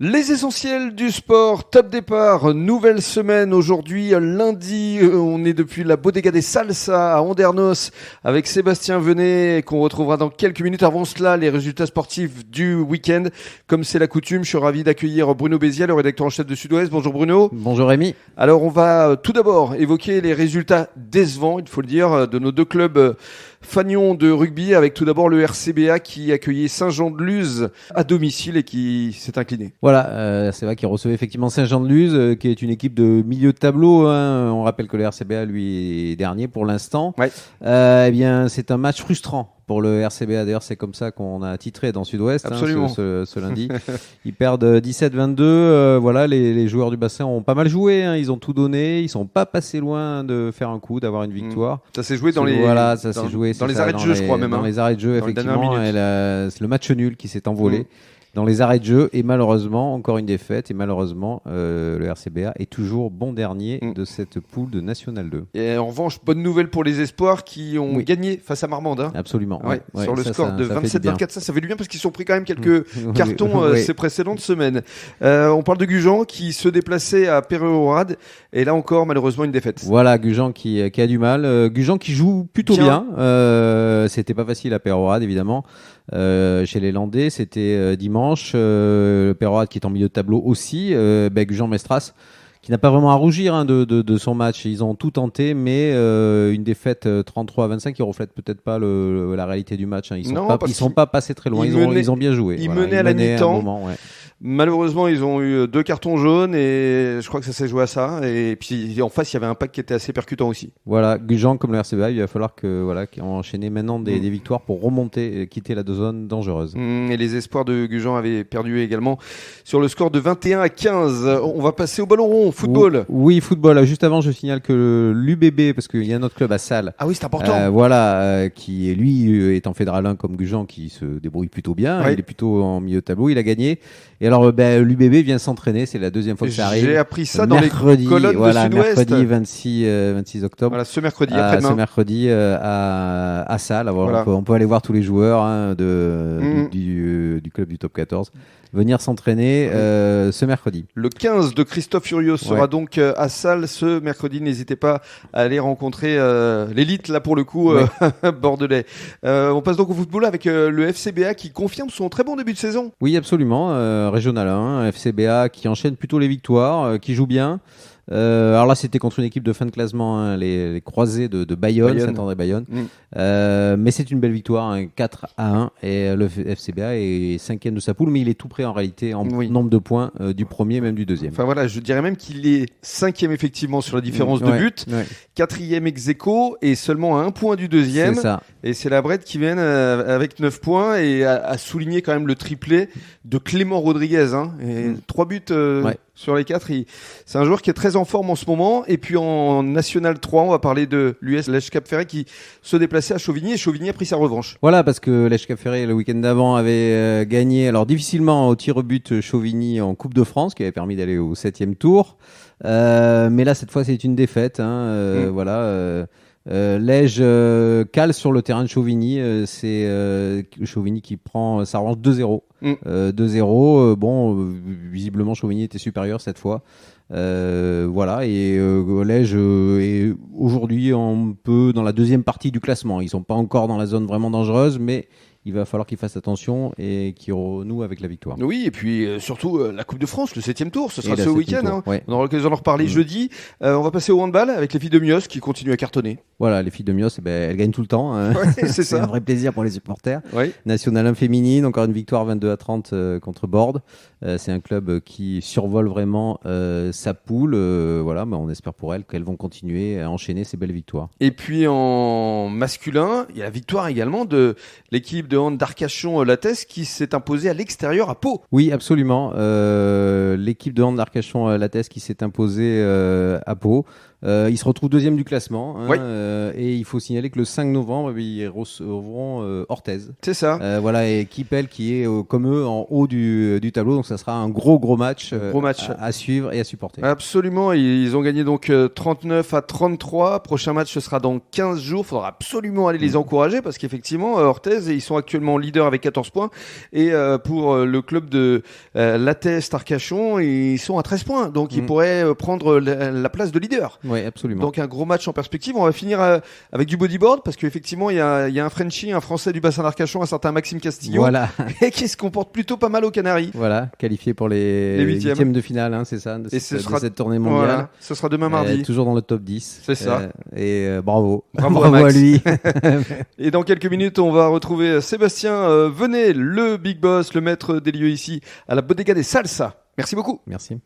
Les essentiels du sport, top départ, nouvelle semaine aujourd'hui, lundi, on est depuis la Bodega des Salsa à Andernos avec Sébastien Venet qu'on retrouvera dans quelques minutes. Avant cela, les résultats sportifs du week-end. Comme c'est la coutume, je suis ravi d'accueillir Bruno Béziat, le rédacteur en chef de Sud-Ouest. Bonjour Bruno. Bonjour Rémi. Alors on va tout d'abord évoquer les résultats décevants, il faut le dire, de nos deux clubs fagnons de rugby, avec tout d'abord le RCBA qui accueillait Saint-Jean-de-Luz à domicile et qui s'est incliné. Voilà, c'est vrai qu'il recevait effectivement Saint-Jean-de-Luz, qui est une équipe de milieu de tableau. On rappelle que le RCBA, lui, est dernier pour l'instant. Ouais. Eh bien, c'est un match frustrant pour le RCBA. D'ailleurs, c'est comme ça qu'on a titré dans Sud-Ouest ce lundi. Ils perdent 17-22. Voilà, les joueurs du bassin ont pas mal joué. Ils ont tout donné. Ils sont pas passés loin de faire un coup, d'avoir une victoire. Ça s'est joué dans les arrêts de jeu, je crois même. Dans les arrêts de jeu, effectivement. C'est le match nul qui s'est envolé. Dans les arrêts de jeu, et malheureusement, encore une défaite, et malheureusement, le RCBA est toujours bon dernier de cette poule de National 2. Et en revanche, bonne nouvelle pour les espoirs qui ont gagné face à Marmande. Hein. Absolument. Sur le score de 27-24, ça fait du bien parce qu'ils ont pris quand même quelques cartons ces précédentes semaines. On parle de Gujan qui se déplaçait à Peyrehorade, et là encore, malheureusement, une défaite. Voilà, Gujan qui a du mal. Gujan qui joue plutôt bien. C'était pas facile à Peyrehorade, évidemment. Chez les Landais, c'était dimanche. Peyrehorade qui est en milieu de tableau aussi. Gujan Mestras qui n'a pas vraiment à rougir de son match. Ils ont tout tenté, mais une défaite 33-25 qui reflète peut-être pas la réalité du match. Ils sont pas passés très loin. Ils ont bien joué. Ils menaient à la mi-temps. Malheureusement, ils ont eu 2 cartons jaunes et je crois que ça s'est joué à ça. Et puis en face, il y avait un pack qui était assez percutant aussi. Voilà, Gujan comme le RCBA, il va falloir enchaîner maintenant des victoires pour remonter, quitter la zone dangereuse. Et les espoirs de Gujan avaient perdu également sur le score de 21-15. On va passer au ballon rond, football. Oui, football. Juste avant, je signale que l'UBB, parce qu'il y a un autre club à Salles. Ah oui, c'est important. Qui lui est en fédéral 1 comme Gujan, qui se débrouille plutôt bien. Ouais. Il est plutôt en milieu de tableau. Il a gagné. Et alors, l'UBB vient s'entraîner, c'est la deuxième fois que ça arrive. J'ai appris ça dans les colonnes de Sud-Ouest. Mercredi 26 octobre. Voilà, ce mercredi, après-demain. Ce mercredi à Salles. Voilà. On peut aller voir tous les joueurs du club du top 14 venir s'entraîner ce mercredi. Le 15 de Christophe Furios sera donc à Salles ce mercredi. N'hésitez pas à aller rencontrer l'élite, là pour le coup, bordelais. On passe donc au football avec le FCBA qui confirme son très bon début de saison. Oui, absolument. Régional 1, FCBA qui enchaîne plutôt les victoires, qui joue bien. Alors là, c'était contre une équipe de fin de classement, les Croisés de Bayonne, Saint-André-Bayonne. Mais c'est une belle victoire, 4-1. Et le FCBA est 5e de sa poule, mais il est tout près en réalité en nombre de points du premier, même du deuxième. Enfin voilà, je dirais même qu'il est 5e effectivement sur la différence de but, 4e ex-aequo et seulement à 1 point du deuxième. C'est ça. Et c'est la Brette qui vient avec 9 points et a souligné quand même le triplé de Clément Rodriguez. 3 buts sur les 4. C'est un joueur qui est très en forme en ce moment. Et puis en National 3, on va parler de l'US Lèche Cap Ferret qui se déplaçait à Chauvigny et Chauvigny a pris sa revanche. Voilà, parce que Lèche Cap Ferret le week-end d'avant avait gagné, alors difficilement au tir au but, Chauvigny en Coupe de France, qui avait permis d'aller au 7e tour. Mais là, cette fois, c'est une défaite. Lège cale sur le terrain de Chauvigny. C'est Chauvigny qui prend sa revanche 2-0. 2-0. Visiblement, Chauvigny était supérieur cette fois. Lège est aujourd'hui un peu dans la deuxième partie du classement. Ils sont pas encore dans la zone vraiment dangereuse, mais il va falloir qu'ils fassent attention et qu'ils renouent avec la victoire. Oui, et puis surtout la Coupe de France, le 7e tour, ce sera ce week-end. On aura l'occasion d'en reparler jeudi. On va passer au handball avec les filles de Mios qui continuent à cartonner. Voilà, les filles de Mios, elles gagnent tout le temps. C'est un vrai plaisir pour les supporters. National 1 féminine, encore une victoire 22-30 contre Borde. C'est un club qui survole vraiment sa poule. Mais on espère pour elles qu'elles vont continuer à enchaîner ces belles victoires. Et puis en masculin, il y a la victoire également de l'équipe de hand d'Arcachon-Lattès qui s'est imposée à l'extérieur à Pau. Oui, absolument. L'équipe de hand d'Arcachon-Lattès qui s'est imposée à Pau. Il se retrouve deuxième du classement. Oui. Et il faut signaler que le 5 novembre, ils recevront Orthez. C'est ça. Voilà, et Kipel qui est comme eux en haut du tableau. Donc ça sera un gros match, à suivre et à supporter. Absolument. Ils ont gagné donc 39-33. Prochain match, ce sera dans 15 jours. Il faudra absolument aller les encourager parce qu'effectivement, Orthez, ils sont actuellement leaders avec 14 points. Et pour le club de l'ATS Arcachon, ils sont à 13 points. Donc ils pourraient prendre la place de leader. Oui, absolument. Donc un gros match en perspective. On va finir avec du bodyboard parce qu'effectivement il y a un Frenchie, un Français du bassin d'Arcachon, un certain Maxime Castillo, voilà. et qui se comporte plutôt pas mal aux Canaries. Voilà, qualifié pour les huitièmes de finale, hein, c'est ça, de cette tournée mondiale. Voilà, ce sera demain mardi. Toujours dans le top 10. C'est ça. Bravo à lui. Et dans quelques minutes, on va retrouver Sébastien Venet, le big boss, le maître des lieux ici à la Bodega des Salsa. Merci beaucoup. Merci.